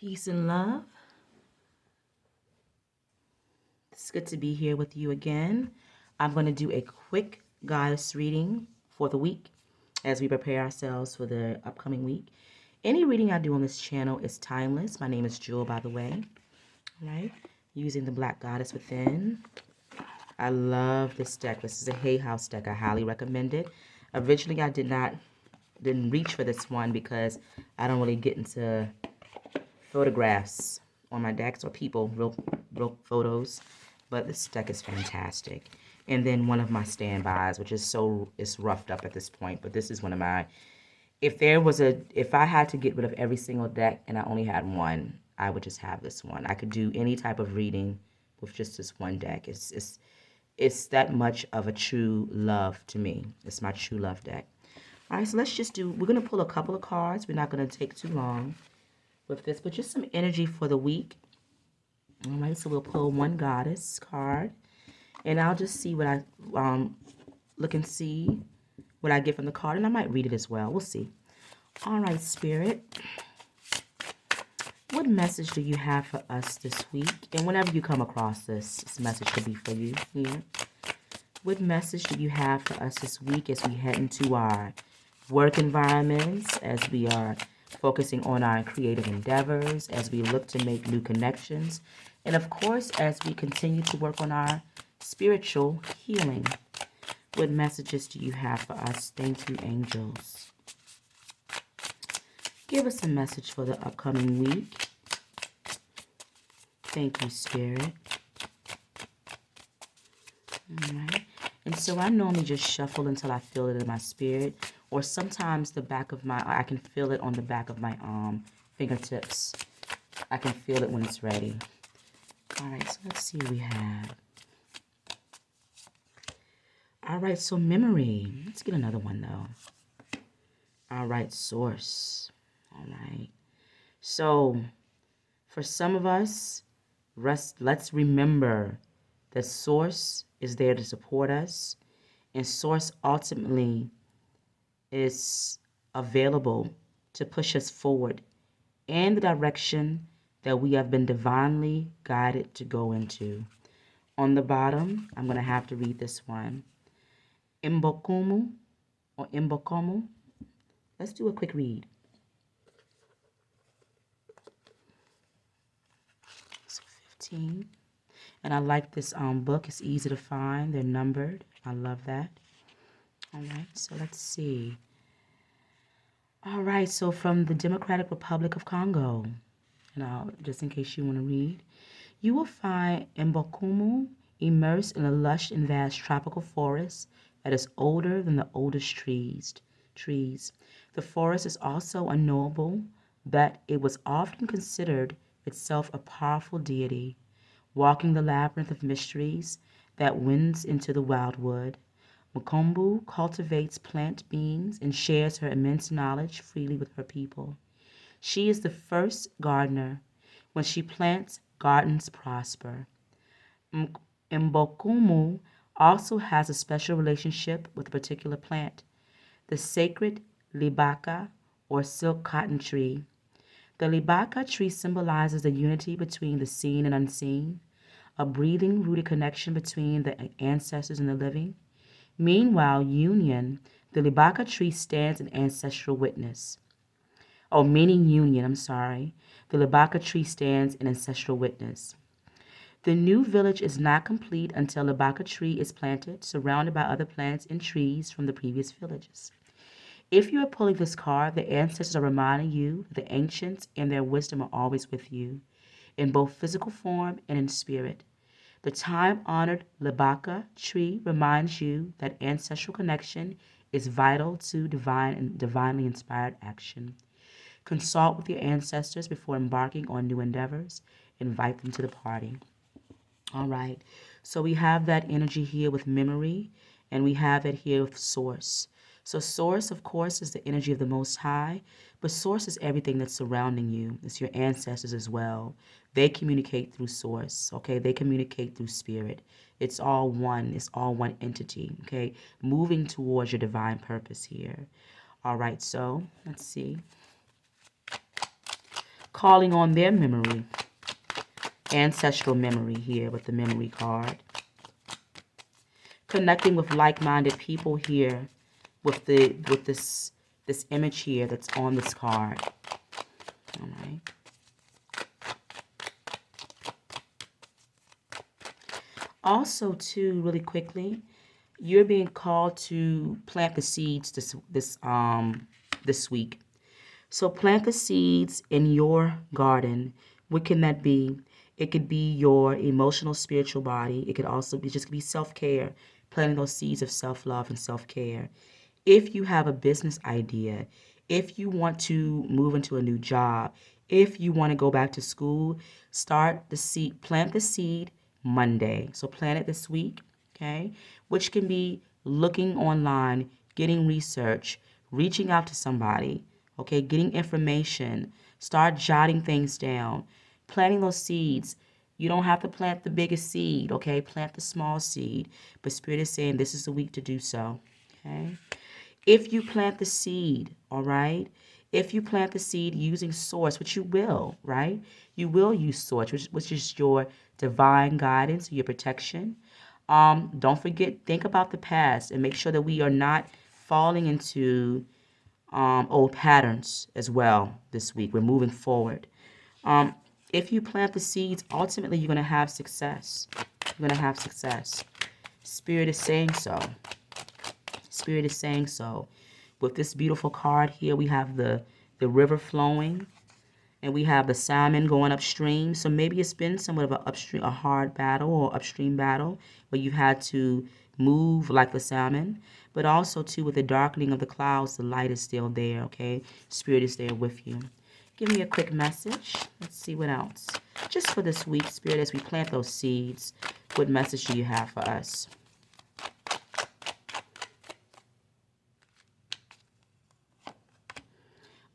Peace and love. It's good to be here with you again. I'm going to do a quick goddess reading for the week as we prepare ourselves for the upcoming week. Any reading I do on this channel is timeless. My name is Jewel, by the way. All right. Using the Black Goddess Within. I love this deck. This is a Hay House deck. I highly recommend it. Originally, I didn't reach for this one because I don't really get into photographs on my decks or people, real photos, but this deck is fantastic. And then one of my standbys, which is roughed up at this point, but this is one of my, if I had to get rid of every single deck and I only had one, I would just have this one. I could do any type of reading with just this one deck. It's that much of a true love to me. It's my true love deck. All right, so we're going to pull a couple of cards. We're not going to take too long with this, but just some energy for the week. All right, so we'll pull one goddess card, and I'll just see what I look and see what I get from the card, and I might read it as well. We'll see. All right, Spirit, what message do you have for us this week? And whenever you come across this message could be for you here. What message do you have for us this week as we head into our work environments, as we are focusing on our creative endeavors, as we look to make new connections, and of course, as we continue to work on our spiritual healing? What messages do you have for us? Thank you, angels. Give us a message for the upcoming week. Thank you, Spirit. All right. And so I normally just shuffle until I feel it in my spirit, or sometimes I can feel it on the back of my fingertips. I can feel it when it's ready. All right, so let's see what we have. All right, so memory. Let's get another one, though. All right, source. All right. So for some of us, let's remember that source is there to support us, and source ultimately is available to push us forward in the direction that we have been divinely guided to go into. On the bottom, I'm going to have to read this one. Imbokumu or Imbokomu. Let's do a quick read. So 15. And I like this book. It's easy to find. They're numbered. I love that. All right, so let's see. All right, so from the Democratic Republic of Congo, just in case you want to read, you will find Mbokumu immersed in a lush and vast tropical forest that is older than the oldest trees. The forest is also unknowable, but it was often considered itself a powerful deity, walking the labyrinth of mysteries that winds into the wildwood. Mukombu cultivates plant beings and shares her immense knowledge freely with her people. She is the first gardener. When she plants, gardens prosper. Mbokumu also has a special relationship with a particular plant, the sacred libaka or silk cotton tree. The libaka tree symbolizes the unity between the seen and unseen, a breathing, rooted connection between the ancestors and the living. Meanwhile, union, the libaka tree stands in ancestral witness. Meaning union, I'm sorry. The libaka tree stands in ancestral witness. The new village is not complete until the libaka tree is planted, surrounded by other plants and trees from the previous villages. If you are pulling this card, the ancestors are reminding you that the ancients and their wisdom are always with you, in both physical form and in spirit. The time-honored libaka tree reminds you that ancestral connection is vital to divine and divinely inspired action. Consult with your ancestors before embarking on new endeavors. Invite them to the party. All right. So we have that energy here with memory, and we have it here with source. So source, of course, is the energy of the Most High, but source is everything that's surrounding you. It's your ancestors as well. They communicate through source, okay? They communicate through spirit. It's all one. It's all one entity, okay? Moving towards your divine purpose here. All right, so let's see. calling on their memory, ancestral memory here with the memory card. Connecting with like-minded people here with this image here that's on this card. All right. Also, too, really quickly, you're being called to plant the seeds this week. So plant the seeds in your garden. What can that be? It could be your emotional, spiritual body. It could also be just be self-care, planting those seeds of self-love and self-care. If you have a business idea, if you want to move into a new job, if you want to go back to school, plant the seed Monday. So plant it this week, okay? Which can be looking online, getting research, reaching out to somebody, okay? Getting information, start jotting things down, planting those seeds. You don't have to plant the biggest seed, okay? Plant the small seed. But Spirit is saying this is the week to do so, okay? If you plant the seed, all right? If you plant the seed using source, which you will, right? You will use source, which is your divine guidance, your protection. Don't forget, think about the past and make sure that we are not falling into old patterns as well this week. We're moving forward. Um, if you plant the seeds, ultimately you're going to have success. You're going to have success. Spirit is saying so. Spirit is saying so. With this beautiful card here, we have the river flowing, and we have the salmon going upstream. So maybe it's been somewhat of a hard battle or upstream battle where you've had to move like the salmon. But also, too, with the darkening of the clouds, the light is still there, okay? Spirit is there with you. Give me a quick message. Let's see what else. Just for this week, Spirit, as we plant those seeds, what message do you have for us?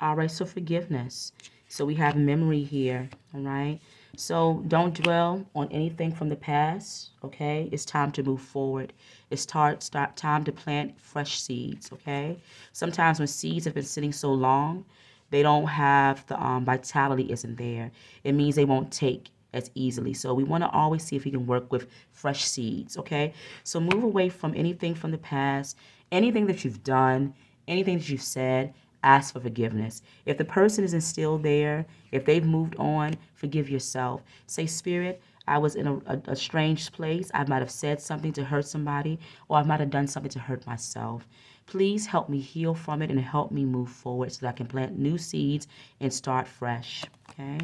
All right, so forgiveness. So we have memory here, all right? So don't dwell on anything from the past, okay? It's time to move forward. It's time to plant fresh seeds, okay? Sometimes when seeds have been sitting so long, they don't have the vitality isn't there. It means they won't take as easily. So we want to always see if we can work with fresh seeds, okay? So move away from anything from the past, anything that you've done, anything that you've said. Ask for forgiveness. If the person isn't still there, if they've moved on, forgive yourself. Say, Spirit, I was in a strange place. I might have said something to hurt somebody, or I might have done something to hurt myself. Please help me heal from it and help me move forward so that I can plant new seeds and start fresh. Okay?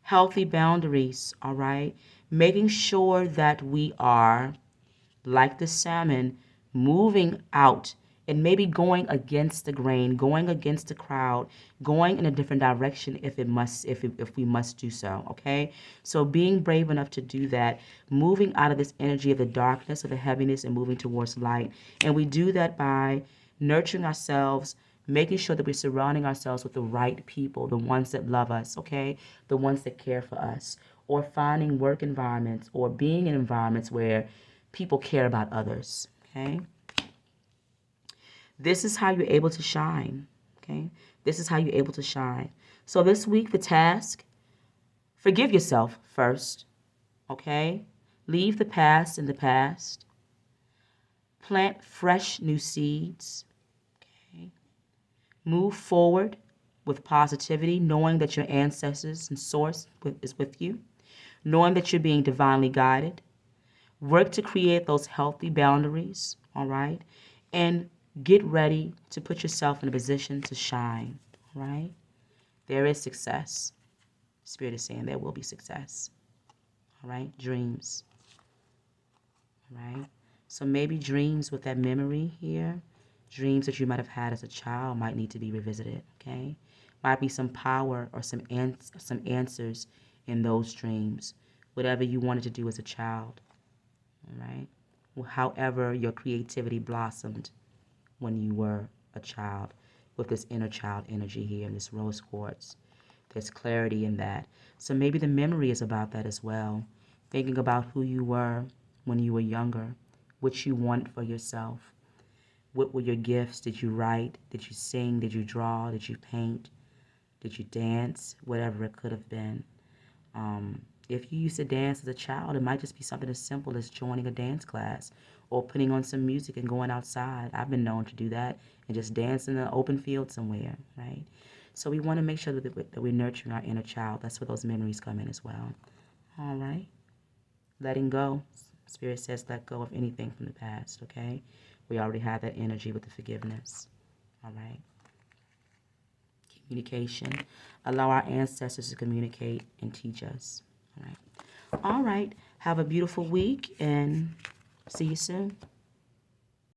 Healthy boundaries, all right? Making sure that we are, like the salmon, moving out and maybe going against the grain, going against the crowd, going in a different direction if we must do so, okay? So being brave enough to do that, moving out of this energy of the darkness, of the heaviness, and moving towards light. And we do that by nurturing ourselves, making sure that we're surrounding ourselves with the right people, the ones that love us, okay? The ones that care for us, or finding work environments or being in environments where people care about others, okay? This is how you're able to shine, okay? This is how you're able to shine. So this week, the task, forgive yourself first, okay? Leave the past in the past. Plant fresh new seeds, okay? Move forward with positivity, knowing that your ancestors and source is with you, knowing that you're being divinely guided. Work to create those healthy boundaries, all right? And get ready to put yourself in a position to shine, all right? There is success. Spirit is saying there will be success, all right? Dreams, all right? So maybe dreams with that memory here, dreams that you might have had as a child might need to be revisited, okay? Might be some power or some answers in those dreams, whatever you wanted to do as a child, all right? However your creativity blossomed when you were a child with this inner child energy here in this rose quartz. There's clarity in that. So maybe the memory is about that as well. Thinking about who you were when you were younger, what you want for yourself. What were your gifts? Did you write? Did you sing? Did you draw? Did you paint? Did you dance? Whatever it could have been. If you used to dance as a child, it might just be something as simple as joining a dance class or putting on some music and going outside. I've been known to do that and just dance in the open field somewhere, right? So we want to make sure that we're nurturing our inner child. That's where those memories come in as well. All right. Letting go. Spirit says let go of anything from the past, okay? We already have that energy with the forgiveness. All right. Communication. Allow our ancestors to communicate and teach us. All right. All right. Have a beautiful week and see you soon.